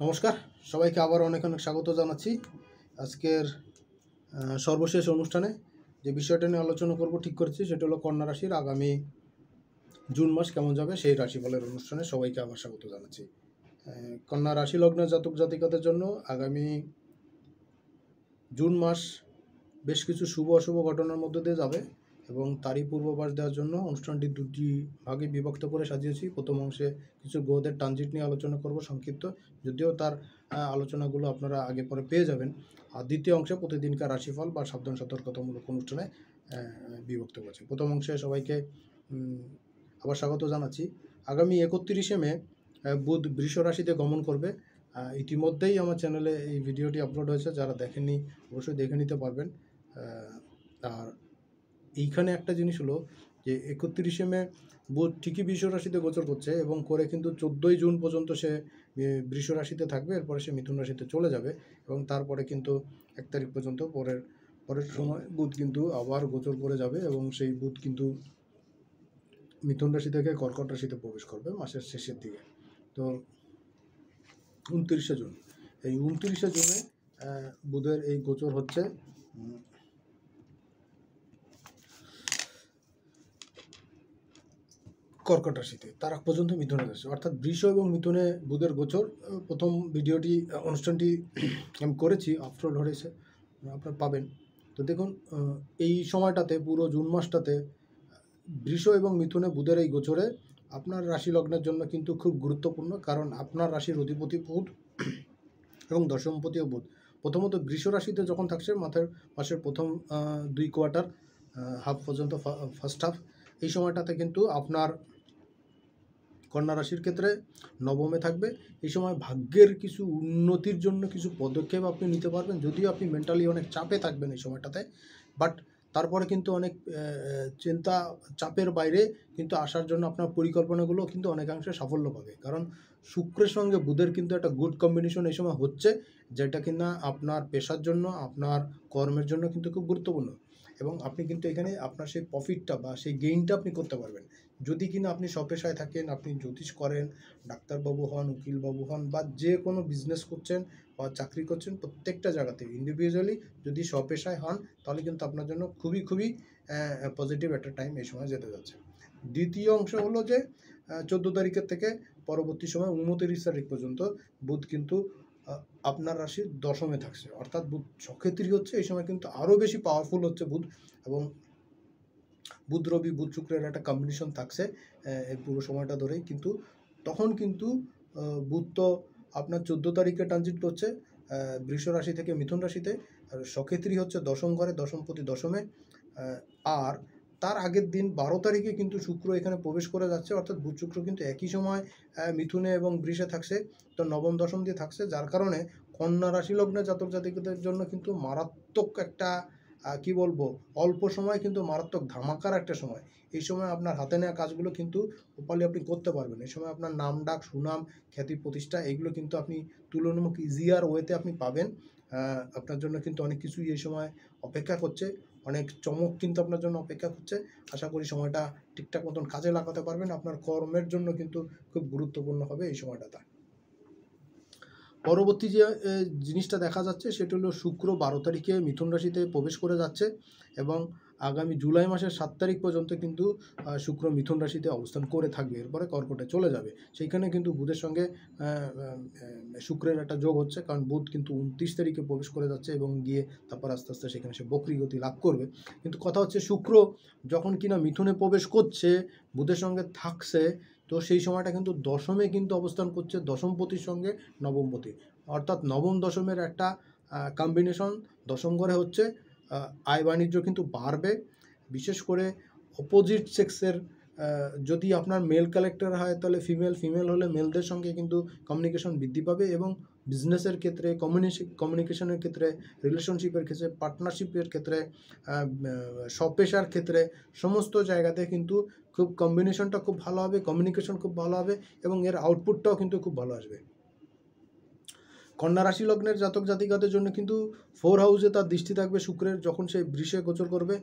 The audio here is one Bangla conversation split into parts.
নমস্কার, সবাইকে আবার অনেক অনেক স্বাগত জানাচ্ছি। আজকের সর্বশেষ অনুষ্ঠানে যে বিষয়টা নিয়ে আলোচনা করব ঠিক করেছি, সেটা হলো কন্যা রাশির আগামী জুন মাস কেমন যাবে সেই রাশিফলের অনুষ্ঠানে সবাইকে আবার স্বাগত জানাচ্ছি। কন্যা রাশি লগ্নের জাতক জাতিকাদের জন্য আগামী জুন মাস বেশ কিছু শুভ অশুভ ঘটনার মধ্যে দিয়ে যাবে এবং তারই পূর্বাভাস দেওয়ার জন্য অনুষ্ঠানটি দুটি ভাগে বিভক্ত করে সাজিয়েছি। প্রথম অংশে কিছু গ্রহদের ট্রানজিট নিয়ে আলোচনা করব সংক্ষিপ্ত, যদিও তার আলোচনাগুলো আপনারা আগে পরে পেয়ে যাবেন। আর দ্বিতীয় অংশে প্রতিদিনকার রাশিফল বা সাবধান সতর্কতামূলক অনুষ্ঠানে বিভক্ত করেছি। প্রথম অংশে সবাইকে আবার স্বাগত জানাচ্ছি। আগামী 31শে মে বুধ বৃষ রাশিতে গমন করবে। ইতিমধ্যেই আমার চ্যানেলে এই ভিডিওটি আপলোড হয়েছে, যারা দেখেননি অবশ্যই দেখে নিতে পারবেন। আর এইখানে একটা জিনিস হলো যে 31শে মে বুধ ঠিকই বৃষ রাশিতে গোচর করছে এবং করে কিন্তু 14ই জুন পর্যন্ত সে বৃষ রাশিতে থাকবে। এরপরে সে মিথুন রাশিতে চলে যাবে এবং তারপরে কিন্তু 1 তারিখ পর্যন্ত পরের সময় বুধ কিন্তু আবার গোচর করে যাবে এবং সেই বুধ কিন্তু মিথুন রাশি থেকে কর্কট রাশিতে প্রবেশ করবে মাসের শেষের দিকে। তো 29শে জুন, এই 29শে জুনে বুধের এই গোচর হচ্ছে কর্কট রাশিতে, তার আগ পর্যন্ত মিথুনে যাচ্ছে, অর্থাৎ বৃষ এবং মিথুনে বুধের গোচর। প্রথম ভিডিওটি অনুষ্ঠানটি আমি করেছি, আপলোড হয়েছে, আপনারা পাবেন। তো দেখুন, এই সময়টাতে পুরো জুন মাসটাতে বৃষ এবং মিথুনে বুধের এই গোচরে আপনার রাশি লগ্নের জন্য কিন্তু খুব গুরুত্বপূর্ণ, কারণ আপনার রাশির অধিপতি বুধ এবং দশমপতিও বুধ। প্রথমত বৃষ রাশিতে যখন থাকছে মাসের প্রথম 2 কোয়ার্টার হাফ পর্যন্ত, ফার্স্ট হাফ, এই সময়টাতে কিন্তু আপনার কন্যা রাশির ক্ষেত্রে নবমে থাকবে। এই সময় ভাগ্যের কিছু উন্নতির জন্য কিছু পদক্ষেপ আপনি নিতে পারবেন, যদিও আপনি মেন্টালি অনেক চাপে থাকবেন এই সময়টাতে, বাট তারপরে কিন্তু অনেক চিন্তা চাপের বাইরে কিন্তু আসার জন্য আপনার পরিকল্পনাগুলো কিন্তু অনেকাংশে সাফল্য পাবে। কারণ শুক্রের সঙ্গে বুধের কিন্তু একটা গুড কম্বিনেশন এই সময় হচ্ছে, যেটা কিনা আপনার পেশার জন্য, আপনার কর্মের জন্য কিন্তু খুব গুরুত্বপূর্ণ। এবং আপনি কিন্তু এখানে আপনার সেই প্রফিটটা বা সেই গেইনটা আপনি করতে পারবেন। যদি কিনা আপনি স্বপেশায় থাকেন, আপনি জ্যোতিষ করেন, ডাক্তারবাবু হন, উকিলবাবু হন, বা যে কোনো বিজনেস করছেন বা চাকরি করছেন, প্রত্যেকটা জায়গাতে ইন্ডিভিজুয়ালি যদি স্বপেশায় হন, তাহলে কিন্তু আপনার জন্য খুবই খুবই পজিটিভ একটা টাইম এই সময় যেতে যাচ্ছে। দ্বিতীয় অংশ হলো যে 14 তারিখের থেকে পরবর্তী সময় 29 তারিখ পর্যন্ত বুধ কিন্তু আপনার রাশির দশমে থাকছে, অর্থাৎ বুধ সক্ষেত্রী হচ্ছে। এই সময় কিন্তু আরও বেশি পাওয়ারফুল হচ্ছে বুধ, এবং বুধ রবি বুধ শুক্রের একটা কম্বিনেশন থাকছে এই পুরো সময়টা ধরেই। কিন্তু তখন কিন্তু বুধ তো আপনার 14 তারিখে ট্রানজিট করছে বৃষ রাশি থেকে মিথুন রাশিতে, সক্ষেত্রী হচ্ছে দশম ঘরে, দশমপতি দশমে। আর তার আগের দিন 12 তারিখে কিন্তু শুক্র এখানে প্রবেশ করে যাচ্ছে, অর্থাৎ বুধ শুক্র কিন্তু একই সময় মিথুনে এবং বৃষে থাকছে, তো নবম দশম দিয়ে থাকছে, যার কারণে কন্যা রাশি লগ্নে জাতক জাতিকাদের জন্য কিন্তু মারাত্মক একটা কি বলবো, অল্প সময় কিন্তু মারাত্মক ধামাকার একটা সময়। এই সময় আপনার হাতে নেওয়া কাজগুলো কিন্তু প্রপারলি আপনি করতে পারবেন। এই সময় আপনার নাম ডাক, সুনাম, খ্যাতি, প্রতিষ্ঠা, এগুলো কিন্তু আপনি তুলনামূলক ইজিয়ার ওয়েতে আপনি পাবেন। আপনার জন্য কিন্তু অনেক কিছুই এই সময় অপেক্ষা করছে, অনেক চমক কিন্তু আপনার জন্য অপেক্ষা করছে। আশা করি সময়টা ঠিকঠাক মতন কাজে লাগাতে পারবেন, আপনার কর্মের জন্য কিন্তু খুব গুরুত্বপূর্ণ হবে এই সময়টাতে। পরবর্তী যে জিনিসটা দেখা যাচ্ছে সেটা হলো শুক্র 12 তারিখে মিথুন রাশিতে প্রবেশ করে যাচ্ছে এবং আগামী জুলাই মাসের 7 তারিখ পর্যন্ত কিন্তু শুক্র মিথুন রাশিতে অবস্থান করে থাকবে, এরপরে কর্কটে চলে যাবে। সেইখানে কিন্তু বুধের সঙ্গে শুক্রের একটা যোগ হচ্ছে, কারণ বুধ কিন্তু 29 তারিখে প্রবেশ করে যাচ্ছে এবং গিয়ে তারপর আস্তে আস্তে সেখানে সে বক্রী গতি লাভ করবে। কিন্তু কথা হচ্ছে শুক্র যখন কিনা মিথুনে প্রবেশ করছে, বুধের সঙ্গে থাকছে, তো সেই সময়টা কিন্তু দশমে কিন্তু অবস্থান করছে, দশমপতির সঙ্গে নবমপতি, অর্থাৎ নবম দশমের একটা কম্বিনেশন দশম ঘরে হচ্ছে। আয় বাণিজ্য কিন্তু বাড়বে, বিশেষ করে অপোজিট সেক্সের, যদি আপনার মেল কালেক্টর হয় তাহলে ফিমেল হলে মেলদের সঙ্গে কিন্তু কমিউনিকেশন বৃদ্ধি পাবে, এবং বিজনেসের ক্ষেত্রে, কমিউনিকেশনের ক্ষেত্রে, রিলেশনশিপের ক্ষেত্রে, পার্টনারশিপের ক্ষেত্রে, স্বপেশার ক্ষেত্রে, সমস্ত জায়গাতে কিন্তু খুব কম্বিনেশনটা খুব ভালো হবে, কমিউনিকেশন খুব ভালো হবে এবং এর আউটপুটটাও কিন্তু খুব ভালো আসবে। কন্যা রাশি লগ্নের জাতক জাতিকাদের জন্য কিন্তু 4 হাউসে তার দৃষ্টি থাকবে শুক্রের, যখন সে বৃষে গোচর করবে,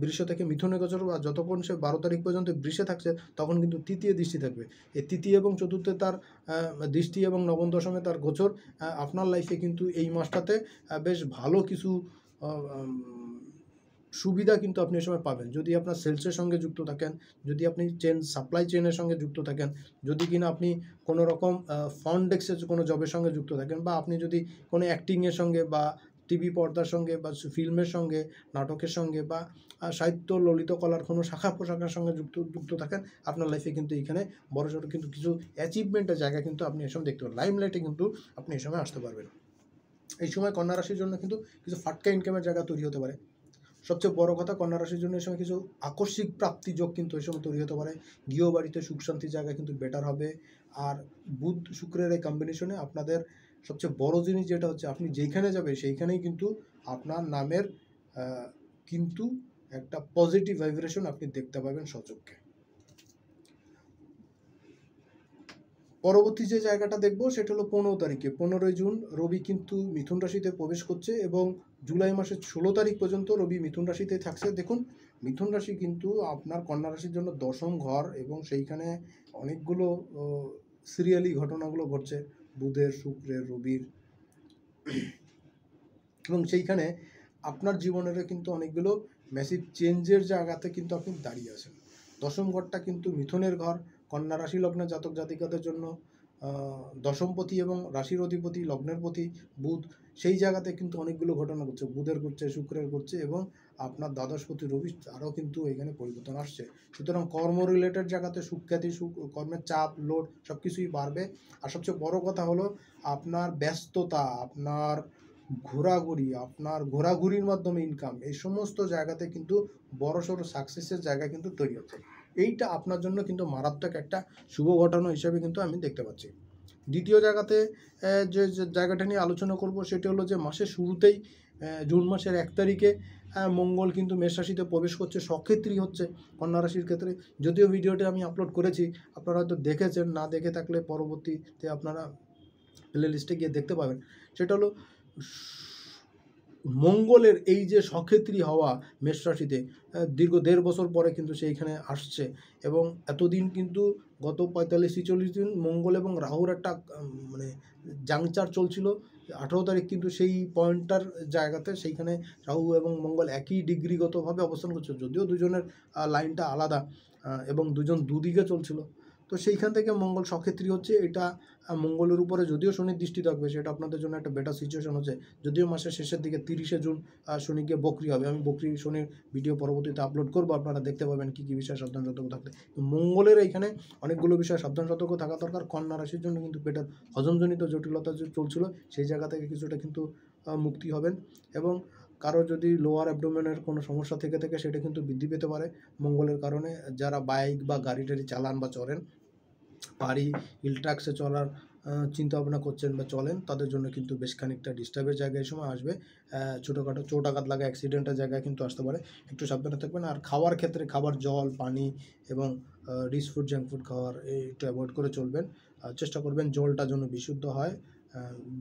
বৃষ থেকে মিথুনে গোচর, আর যতক্ষণ সে 12 তারিখ পর্যন্ত বৃষে থাকছে তখন কিন্তু তৃতীয় দৃষ্টি থাকবে। এই তৃতীয় এবং চতুর্থে তার দৃষ্টি এবং নবম দশমে তার গোচর। আপনার লাইফে কিন্তু এই মাসটাতে বেশ ভালো কিছু সুবিধা কিন্তু আপনি এই সময় পাবেন। যদি আপনার সেলসের সঙ্গে যুক্ত থাকেন, যদি আপনি সাপ্লাই চেনের সঙ্গে যুক্ত থাকেন, যদি কিনা আপনি কোনো রকম ফ্রন্ট ডেস্কের কোনো জবের সঙ্গে যুক্ত থাকেন, বা আপনি যদি কোনো অ্যাক্টিংয়ের সঙ্গে বা টিভি পর্দার সঙ্গে বা ফিল্মের সঙ্গে, নাটকের সঙ্গে বা সাহিত্য ললিত কলার কোনো শাখা প্রশাখার সঙ্গে যুক্ত থাকেন, আপনার লাইফে কিন্তু এখানে বড়সড় কিন্তু কিছু অ্যাচিভমেন্টের জায়গা কিন্তু আপনি এই সময় দেখতে পাবেন। লাইমলাইটে কিন্তু আপনি এই সময় আসতে পারবেন। এই সময় কন্যা রাশির জন্য কিন্তু কিছু ফাটকা ইনকামের জায়গা তৈরি হতে পারে। সবচেয়ে বড় কথা, কন্যা রাশির জন্য এই সময় কিছু আকস্মিক প্রাপ্তি যোগ কিন্তু এই সময় তৈরি হতে পারে। গৃহবাড়িতে সুখ শান্তির জায়গা কিন্তু বেটার হবে। আর বুধ শুক্রের এই কম্বিনেশনে আপনাদের সবচেয়ে বড় জিনিস যেটা হচ্ছে, আপনি যেইখানে যাবে সেইখানেই কিন্তু আপনার নামের কিন্তু একটা পজিটিভ ভাইব্রেশন আপনি দেখতে পাবেন সচক্ষে। পরবর্তী যে জায়গাটা দেখব সেটা হলো 15 তারিখে, 15ই জুন রবি কিন্তু মিথুন রাশিতে প্রবেশ করছে এবং জুলাই মাসের 16 তারিখ পর্যন্ত রবি মিথুন রাশিতে থাকছে। দেখুন, মিথুন রাশি কিন্তু আপনার কন্যা রাশির জন্য 10ম ঘর, এবং সেইখানে অনেকগুলো সিরিয়ালি ঘটনাগুলো ঘটছে বুধের, শুক্রের, রবির, এবং সেইখানে আপনার জীবনেরও কিন্তু অনেকগুলো ম্যাসিভ চেঞ্জের জায়গাতে কিন্তু আপনি দাঁড়িয়ে আছেন। 10ম ঘরটা কিন্তু মিথুনের ঘর, কন্যা রাশি লগ্নের জাতক জাতিকাদের জন্য দশমপতি এবং রাশির অধিপতি লগ্নের প্রতি বুধ, সেই জায়গাতে কিন্তু অনেকগুলো ঘটনা ঘটছে, বুধের ঘটছে, শুক্রের ঘটছে, এবং আপনার দ্বাদশপতি রবি আরও কিন্তু এখানে পরিবর্তন আসছে। সুতরাং কর্ম রিলেটেড জায়গাতে সুখ্যাতি, কর্মের চাপ, লোড সব কিছুই বাড়বে। আর সবচেয়ে বড় কথা হলো আপনার ব্যস্ততা, আপনার ঘোরাঘুরির মাধ্যমে ইনকাম, এই সমস্ত জায়গাতে কিন্তু বড়সড় সাকসেসের জায়গা কিন্তু তৈরি হচ্ছে। এইটা আপনার জন্য কিন্তু মারাত্মক একটা শুভ ঘটনা হিসাবে কিন্তু আমি দেখতে পাচ্ছি। দ্বিতীয় জায়গাতে যে জায়গাটা নিয়ে আলোচনা করব সেটা হলো যে মাসের শুরুতেই জুন মাসের 1 তারিখে মঙ্গল কিন্তু মেষ রাশিতে প্রবেশ করছে, সক্ষেত্রী হচ্ছে কন্যা রাশির ক্ষেত্রে। যদিও ভিডিওটি আমি আপলোড করেছি, আপনারা হয়তো দেখেছেন, না দেখে থাকলে পরবর্তীতে আপনারা প্লে লিস্টে গিয়ে দেখতে পাবেন। সেটা হলো মঙ্গলের এই যে সক্ষেত্রী হওয়া মেষ রাশিতে দীর্ঘ 1.5 বছর পরে কিন্তু সেইখানে আসছে, এবং এতদিন কিন্তু গত 45-46 দিন মঙ্গল এবং রাহুর একটা মানে জাংচার চলছিল। 18 তারিখ কিন্তু সেই পয়েন্টটার জায়গাতে সেইখানে রাহু এবং মঙ্গল একই ডিগ্রিগতভাবে অবস্থান করছে, যদিও দুজনের লাইনটা আলাদা এবং দুজন দুদিকে চলছিল। তো সেইখান থেকে মঙ্গল সক্ষেত্রী হচ্ছে, এটা মঙ্গলের উপরে যদিও শনির দৃষ্টি থাকবে, সেটা আপনাদের জন্য একটা বেটার সিচুয়েশন হচ্ছে। যদিও মাসের শেষের দিকে 30শে জুন শনি গিয়ে বকরি হবে, আমি বকরি শনির ভিডিও পরবর্তীতে আপলোড করবো, আপনারা দেখতে পাবেন কী কী বিষয়ে সাবধান সতর্ক থাকতে। মঙ্গলের এইখানে অনেকগুলো বিষয়ে সাবধান সতর্ক থাকা দরকার। কন্যা রাশির জন্য কিন্তু পেটের হজমজনিত জটিলতা যে চলছিল সেই জায়গা থেকে কিছুটা কিন্তু মুক্তি হবেন, এবং কারো যদি লোয়ার অ্যাবডোমেনের কোনো সমস্যা থেকে থাকে সেটা কিন্তু বৃদ্ধি পেতে পারে মঙ্গলের কারণে। যারা বাইক বা গাড়ি টাড়ি চালান বা চড়েন, পাহাড়ি হিল ট্র্যাক্সে চলার চিন্তা ভাবনা করছেন বা চলেন, তাদের জন্য কিন্তু বেশ খানিকটা ডিস্টার্বের জায়গায় এই সময় আসবে। ছোটোখাটো চোট আঘাত লাগা, অ্যাক্সিডেন্টের জায়গায় কিন্তু আসতে পারে, একটু সাবধানে থাকবেন। আর খাওয়ার ক্ষেত্রে খাবার, জল, পানি এবং রিচ ফুড, জাঙ্ক ফুড খাওয়ার একটু অ্যাভয়েড করে চলবেন। চেষ্টা করবেন জলটা যেন বিশুদ্ধ হয়,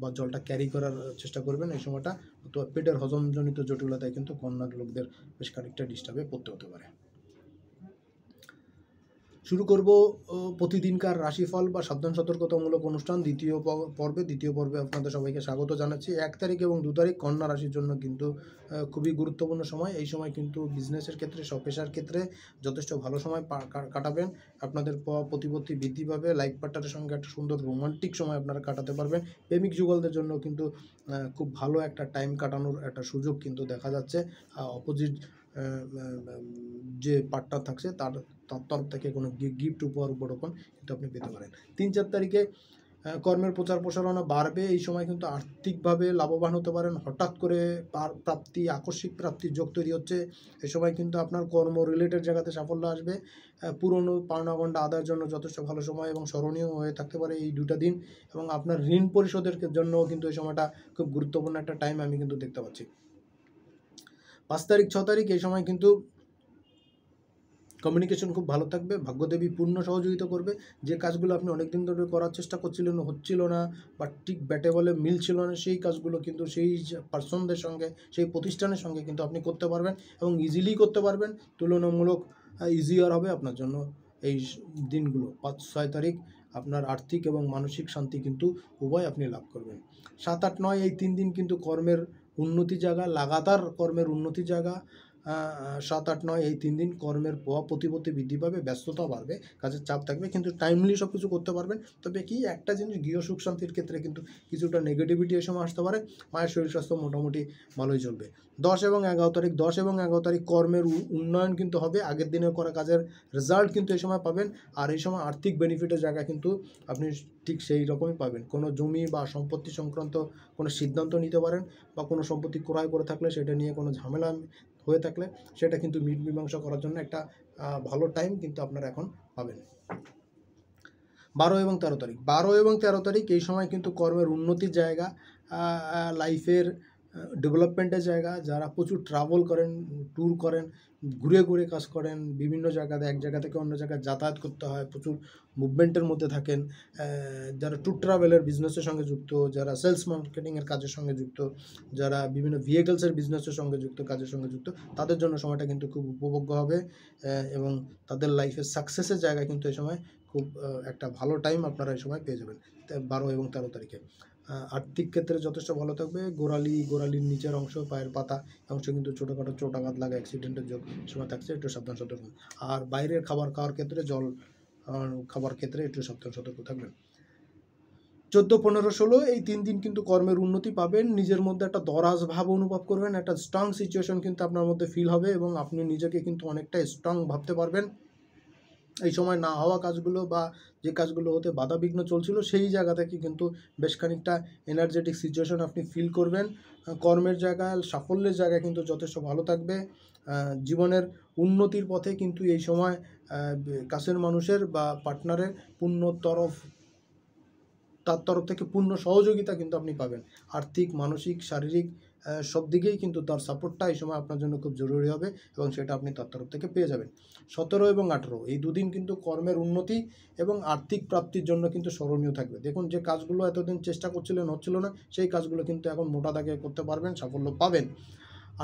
বা জলটা ক্যারি করার চেষ্টা করবেন এই সময়টা। তো পেটের হজমজনিত জটিলতায় কিন্তু কন্যার লোকদের বেশ খানিকটা ডিস্টার্বে পড়তে হতে পারে। শুরু করব প্রতিদিনকার রাশিফল বা সাবধান সতর্কতামূলক অনুষ্ঠান দ্বিতীয় পর্বে আপনাদের সবাইকে স্বাগত জানাচ্ছি। 1 তারিখ এবং 2 তারিখ কন্যা রাশির জন্য কিন্তু খুবই গুরুত্বপূর্ণ সময়। এই সময় কিন্তু বিজনেসের ক্ষেত্রে, পেশার ক্ষেত্রে যথেষ্ট ভালো সময় কাটাবেন। আপনাদের প্রতিপত্তি বৃদ্ধি পাবে, লাইফ পার্টনারের সঙ্গে একটা সুন্দর রোমান্টিক সময় আপনারা কাটাতে পারবেন। প্রেমিক যুগলদের জন্য কিন্তু খুব ভালো একটা টাইম কাটানোর একটা সুযোগ কিন্তু দেখা যাচ্ছে। অপোজিট যে পার্টনার থাকছে তার তরফ থেকে কোনো গিফট, উপহার, উপঢৌকন কিন্তু আপনি পেতে পারেন। 3-4 তারিখে কর্মের প্রচার প্রসারণা বাড়বে। এই সময় কিন্তু আর্থিকভাবে লাভবান হতে পারেন। হঠাৎ করে আকস্মিক প্রাপ্তির যোগ তৈরি হচ্ছে। এই সময় কিন্তু আপনার কর্ম রিলেটেড জায়গাতে সাফল্য আসবে। পুরনো পাওনাগন্ডা আদায়ের জন্য যথেষ্ট ভালো সময় এবং স্মরণীয় হয়ে থাকতে পারে এই 2টা দিন, এবং আপনার ঋণ পরিশোধের জন্যও কিন্তু এই সময়টা খুব গুরুত্বপূর্ণ একটা টাইম আমি কিন্তু দেখতে পাচ্ছি। 5 তারিখ 6 তারিখ এই সময় কিন্তু কমিউনিকেশন খুব ভালো থাকবে, ভাগ্যদেবী পূর্ণ সহযোগিতা করবে। যে কাজগুলো আপনি অনেক দিন ধরে করার চেষ্টা করছিলেন, হচ্ছিল না বা ঠিক ব্যাটে বলে মিলছিল না, সেই কাজগুলো কিন্তু সেই পার্সনদের সঙ্গে, সেই প্রতিষ্ঠানের সঙ্গে কিন্তু আপনি করতে পারবেন এবং ইজিলি করতে পারবেন। তুলনামূলক ইজিয়ার হবে আপনার জন্য এই দিনগুলো। 5-6 তারিখ আপনার আর্থিক এবং মানসিক শান্তি কিন্তু উভয় আপনি লাভ করবেন। 7-8-9 এই 3 দিন কিন্তু কর্মের উন্নতি জায়গা, লাগাতার কর্মের উন্নতি জায়গা। 7-8-9 এই 3 দিন কর্মের প্রভাব প্রতিপত্তি বৃদ্ধি পাবে, ব্যস্ততা বাড়বে, কাজের চাপ থাকবে, কিন্তু টাইমলি সব কিছু করতে পারবেন। তবে কি একটা জিনিস, গৃহ সুখ শান্তির ক্ষেত্রে কিন্তু কিছুটা নেগেটিভিটি এ সময় আসতে পারে। মায়ের শরীর স্বাস্থ্য মোটামুটি ভালোই চলবে। 10 এবং 11 তারিখ কর্মের উন্নয়ন কিন্তু হবে, আগের দিনে করা কাজের রেজাল্ট কিন্তু এই সময় পাবেন। আর এই সময় আর্থিক বেনিফিটের জায়গা কিন্তু আপনি ঠিক সেই রকমই পাবেন। কোনো জমি বা সম্পত্তি সংক্রান্ত কোনো সিদ্ধান্ত নিতে পারেন, বা কোনো সম্পত্তি ক্রয় করে থাকলে সেটা নিয়ে কোনো ঝামেলা হয়ে থাকলে সেটা কিন্তু মীমাংসা করার জন্য একটা ভালো টাইম কিন্তু আপনারা এখন পাবেন। 12 এবং 13 তারিখ এই সময় কিন্তু কর্মের উন্নতির জায়গা, লাইফের ডেভেলপমেন্টের জায়গা। যারা প্রচুর ট্রাভেল করেন, ট্যুর করেন, ঘুরে ঘুরে কাজ করেন, বিভিন্ন জায়গাতে এক জায়গা থেকে অন্য জায়গায় যাতায়াত করতে হয়, প্রচুর মুভমেন্টের মধ্যে থাকেন, যারা ট্যুর ট্রাভেলের বিজনেসের সঙ্গে যুক্ত, যারা সেলস মার্কেটিংয়ের কাজের সঙ্গে যুক্ত, যারা বিভিন্ন ভেহিকলসের বিজনেসের সঙ্গে যুক্ত, কাজের সঙ্গে যুক্ত, তাদের জন্য সময়টা কিন্তু খুব উপভোগ্য হবে এবং তাদের লাইফের সাকসেসের জায়গা কিন্তু এই সময় খুব একটা ভালো টাইম আপনারা এই সময় পেয়ে যাবেন 12 এবং 13 তারিখে। আর্থিক ক্ষেত্রে যথেষ্ট ভালো থাকবে। গোড়ালির নিচের অংশ, পায়ের পাতা অংশ কিন্তু ছোটোখাটো চোটাঘাত লাগা, অ্যাক্সিডেন্টের সময় থাকছে, একটু সাবধান সতর্ক। আর বাইরের খাবার খাওয়ার ক্ষেত্রে, জল খাবার ক্ষেত্রে একটু সাবধান সতর্ক থাকবেন। 14, 15, 16 এই 3 দিন কিন্তু কর্মের উন্নতি পাবেন। নিজের মধ্যে একটা দরাজ ভাব অনুভব করবেন, একটা স্ট্রং সিচুয়েশন কিন্তু আপনার মধ্যে ফিল হবে এবং আপনি নিজেকে কিন্তু অনেকটা স্ট্রং ভাবতে পারবেন। এই সময় না হওয়া কাজগুলো বা যে কাজগুলো হতে বাধাবিঘ্ন চলছিল, সেই জায়গা থেকে কিন্তু বেশ খানিকটা এনার্জেটিক সিচুয়েশন আপনি ফিল করবেন। কর্মের জায়গায়, সাফল্যের জায়গায় কিন্তু যথেষ্ট ভালো থাকবে। জীবনের উন্নতির পথে কিন্তু এই সময় কাছের মানুষের বা পার্টনারের তার তরফ থেকে পূর্ণ সহযোগিতা কিন্তু আপনি পাবেন। আর্থিক, মানসিক, শারীরিক সব দিকেই কিন্তু তার সাপোর্টটা এই সময় আপনার জন্য খুব জরুরি হবে এবং সেটা আপনি তার তরফ থেকে পেয়ে যাবেন। 17 এবং 18 এই দুদিন কিন্তু কর্মের উন্নতি এবং আর্থিক প্রাপ্তির জন্য কিন্তু স্মরণীয় থাকবে। দেখুন, যে কাজগুলো এতদিন চেষ্টা করছিলেন, হচ্ছিল না, সেই কাজগুলো কিন্তু এখন মোটা দাগে করতে পারবেন, সাফল্য পাবেন।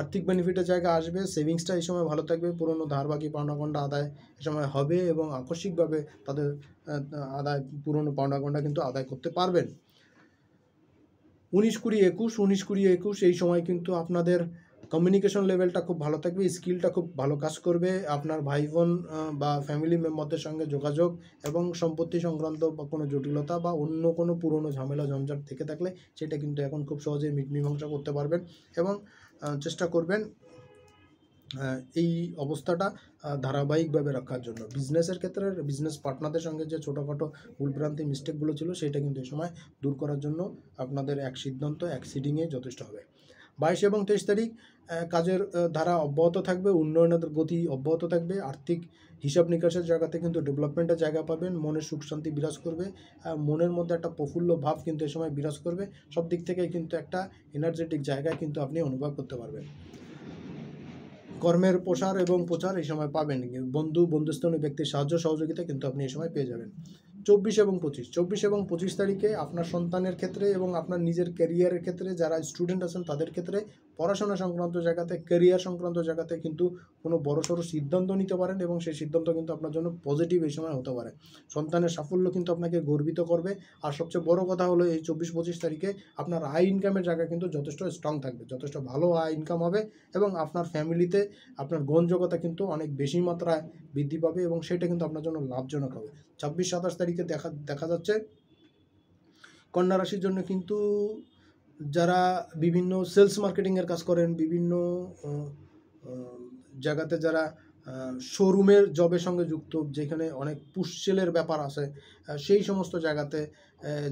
আর্থিক বেনিফিটের জায়গা আসবে, সেভিংসটা এই সময় ভালো থাকবে, পুরনো ধার বাকি পাওনাগন্ডা আদায় এই সময় হবে এবং আকস্মিকভাবে তাদের পুরনো পাওনাগন্ডা কিন্তু আদায় করতে পারবেন। 19-20-21 এই সময় কিন্তু আপনাদের কমিউনিকেশন লেভেলটা খুব ভালো থাকবে, স্কিলটা খুব ভালো কাজ করবে। আপনার ভাই বোন বা ফ্যামিলি মেম্বারদের সঙ্গে যোগাযোগ এবং সম্পত্তি সংক্রান্ত বা কোনো জটিলতা বা অন্য কোনো পুরনো ঝামেলা ঝঞ্ঝাট থেকে থাকলে সেটা কিন্তু এখন খুব সহজেই মীমাংসা করতে পারবেন এবং চেষ্টা করবেন এই অবস্থাটা ধারাবাহিকভাবে রাখার জন্য। বিজনেসের ক্ষেত্রে বিজনেস পার্টনারদের সঙ্গে যে ছোটোখাটো ভুলভ্রান্তি মিস্টেকগুলো ছিল, সেটা কিন্তু এই সময় দূর করার জন্য আপনাদের এক সিদ্ধান্ত, এক সিডিংয়ে যথেষ্ট হবে। 22 এবং 23 তারিখ কাজের ধারা অব্যাহত থাকবে, উন্নয়নের গতি অব্যাহত থাকবে। আর্থিক হিসাব নিকাশের জায়গাতে কিন্তু ডেভেলপমেন্টের জায়গা পাবেন, মনের সুখ শান্তি বিরাজ করবে, মনের মধ্যে একটা প্রফুল্ল ভাব কিন্তু এই সময় বিরাজ করবে। সব দিক থেকেই কিন্তু একটা এনার্জেটিক জায়গায় কিন্তু আপনি অনুভব করতে পারবেন। কর্মের প্রসার এবং প্রচার এই সময় পাবেন। বন্ধুস্থানীয় ব্যক্তির সাহায্য সহযোগিতা কিন্তু আপনি এই সময় পেয়ে যাবেন। 24 এবং 25 তারিখে আপনার সন্তানের ক্ষেত্রে এবং আপনার নিজের ক্যারিয়ারের ক্ষেত্রে, যারা স্টুডেন্ট আছেন তাদের ক্ষেত্রে, পড়াশোনা সংক্রান্ত জায়গাতে, ক্যারিয়ার সংক্রান্ত জায়গাতে কিন্তু কোনো বড়সড় সিদ্ধান্ত নিতে পারেন এবং সেই সিদ্ধান্ত কিন্তু আপনার জন্য পজিটিভ এই সময় হতে পারে। সন্তানের সাফল্য কিন্তু আপনাকে গর্বিত করবে। আর সবচেয়ে বড় কথা হলো, এই 24-25 তারিখে আপনার আয় ইনকামের জায়গা কিন্তু যথেষ্ট স্ট্রং থাকবে, যথেষ্ট ভালো আয় ইনকাম হবে এবং আপনার ফ্যামিলিতে আপনার গ্রহণযোগ্যতা কিন্তু অনেক বেশি মাত্রায় বৃদ্ধি পাবে এবং সেটা কিন্তু আপনার জন্য লাভজনক হবে। 26-27 তারিখে দেখা যাচ্ছে কন্যা রাশির জন্য কিন্তু যারা বিভিন্ন সেলস মার্কেটিংয়ের কাজ করেন, বিভিন্ন জায়গাতে যারা শোরুমের জবের সঙ্গে যুক্ত, যেখানে অনেক পুশ সেলের ব্যাপার আছে, সেই সমস্ত জায়গাতে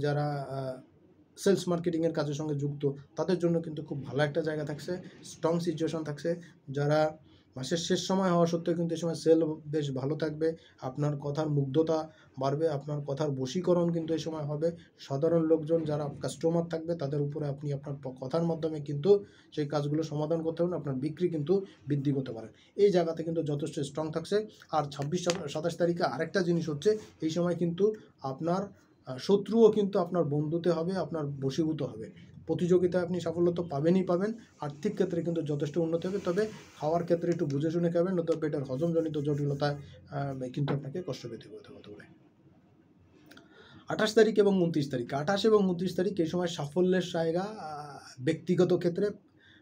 যারা সেলস মার্কেটিংয়ের কাজের সঙ্গে যুক্ত, তাদের জন্য কিন্তু খুব ভালো একটা জায়গা থাকছে, স্ট্রং সিচুয়েশন থাকছে। যারা মাসের শেষ সময় হওয়া সত্ত্বেও কিন্তু এই সময় সেল বেশ ভালো থাকবে, আপনার কথার মুগ্ধতা বাড়বে, আপনার কথার বশীকরণ কিন্তু এই সময় হবে। সাধারণ লোকজন যারা কাস্টমার থাকবে তাদের উপরে আপনি আপনার কথার মাধ্যমে কিন্তু সেই কাজগুলো সমাধান করতে পারেন, আপনার বিক্রি কিন্তু বৃদ্ধি করতে পারেন। এই জায়গাতে কিন্তু যথেষ্ট স্ট্রং থাকছে। আর 26-27 তারিখে আরেকটা জিনিস হচ্ছে, এই সময় কিন্তু আপনার শত্রুও কিন্তু আপনার বন্ধুতে হবে, আপনার বশীভূত হবে। প্রতিযোগিতায় আপনি সাফল্য তো পাবেনই পাবেন, আর্থিক ক্ষেত্রে কিন্তু যথেষ্ট উন্নতি হবে। তবে খাওয়ার ক্ষেত্রে একটু বুঝে শুনে খাবেন, নয়তো পেটের হজমজনিত জটিলতায় কিন্তু আপনাকে কষ্ট পেতে হতে পারে। 28 তারিখ এবং 29 তারিখ, 28 এবং 29 তারিখ এই সময় সাফল্যের জায়গা। ব্যক্তিগত ক্ষেত্রে,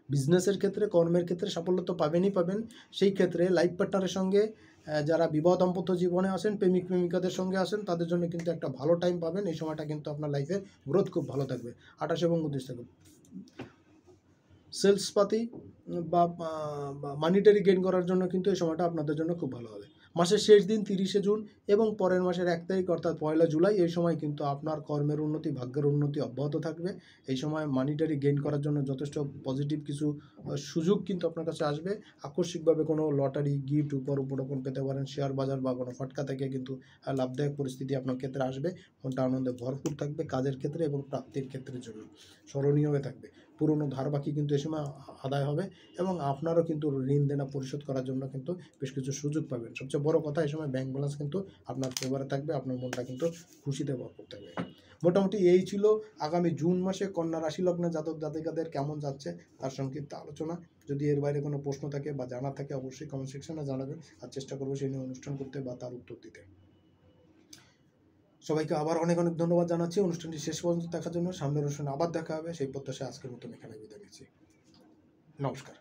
বিজনেসের ক্ষেত্রে, কর্মের ক্ষেত্রে সাফল্য তো পাবেনই পাবেন। সেই ক্ষেত্রে লাইফ পার্টনারের সঙ্গে যারা বিবাহ দাম্পত্য জীবনে আসেন, প্রেমিক প্রেমিকাদের সঙ্গে আসেন, তাদের জন্য কিন্তু একটা ভালো টাইম পাবেন। এই সময়টা কিন্তু আপনার লাইফের গ্রোথ খুব ভালো থাকবে 28 এবং 29 তারিখ। সেলসপাতি বা মানিটারি গেইন করার জন্য কিন্তু এই সময়টা আপনাদের জন্য খুব ভালো হবে। মাসের শেষ দিন 30শে জুন এবং পরের মাসের 1 তারিখ অর্থাৎ 1 জুলাই, এই সময় কিন্তু আপনার কর্মের উন্নতি, ভাগ্যের উন্নতি অব্যাহত থাকবে। এই সময় মানিটারি গেইন করার জন্য যথেষ্ট পজিটিভ কিছু সুযোগ কিন্তু আপনার কাছে আসবে। আকস্মিকভাবে কোনো লটারি, গিফট, উপরোপণ পেতে পারেন। শেয়ার বাজার বা কোনো ফাটকা থেকে কিন্তু লাভদায়ক পরিস্থিতি আপনার ক্ষেত্রে আসবে। মনটা আনন্দে ভরপুর থাকবে কাজের ক্ষেত্রে এবং প্রাপ্তির ক্ষেত্রের জন্য স্মরণীয় হয়ে থাকবে। পুরনো ধার বাকি কিন্তু এই সময় আদায় হবে এবং আপনারও কিন্তু ঋণ দেনা পরিশোধ করার জন্য কিন্তু বেশ কিছু সুযোগ পাবেন। সবচেয়ে বড় কথা, এই সময় ব্যাংক ব্যালেন্স কিন্তু আপনার ফেভারে থাকবে, আপনার মনটা কিন্তু খুশিতে ভরপুর থাকবে। মোটামুটি এই ছিল আগামী জুন মাসে কন্যা রাশি লগ্নে জাতক জাতিকাদের কেমন যাচ্ছে তার সংক্ষিপ্ত আলোচনা। যদি এর বাইরে কোনো প্রশ্ন থাকে বা জানা থাকে অবশ্যই কমেন্ট সেকশনে জানাবেন, আর চেষ্টা করবো সেই নিয়ে অনুষ্ঠান করতে বা তার উত্তর দিতে। সবাইকে আবার অনেক অনেক ধন্যবাদ জানাচ্ছি অনুষ্ঠানটি শেষ পর্যন্ত দেখার জন্য। সামনের অনুষ্ঠানে আবার দেখা হবে সেই প্রত্যাশায় আজকের মতন এখানে বিদায় নিচ্ছি। নমস্কার।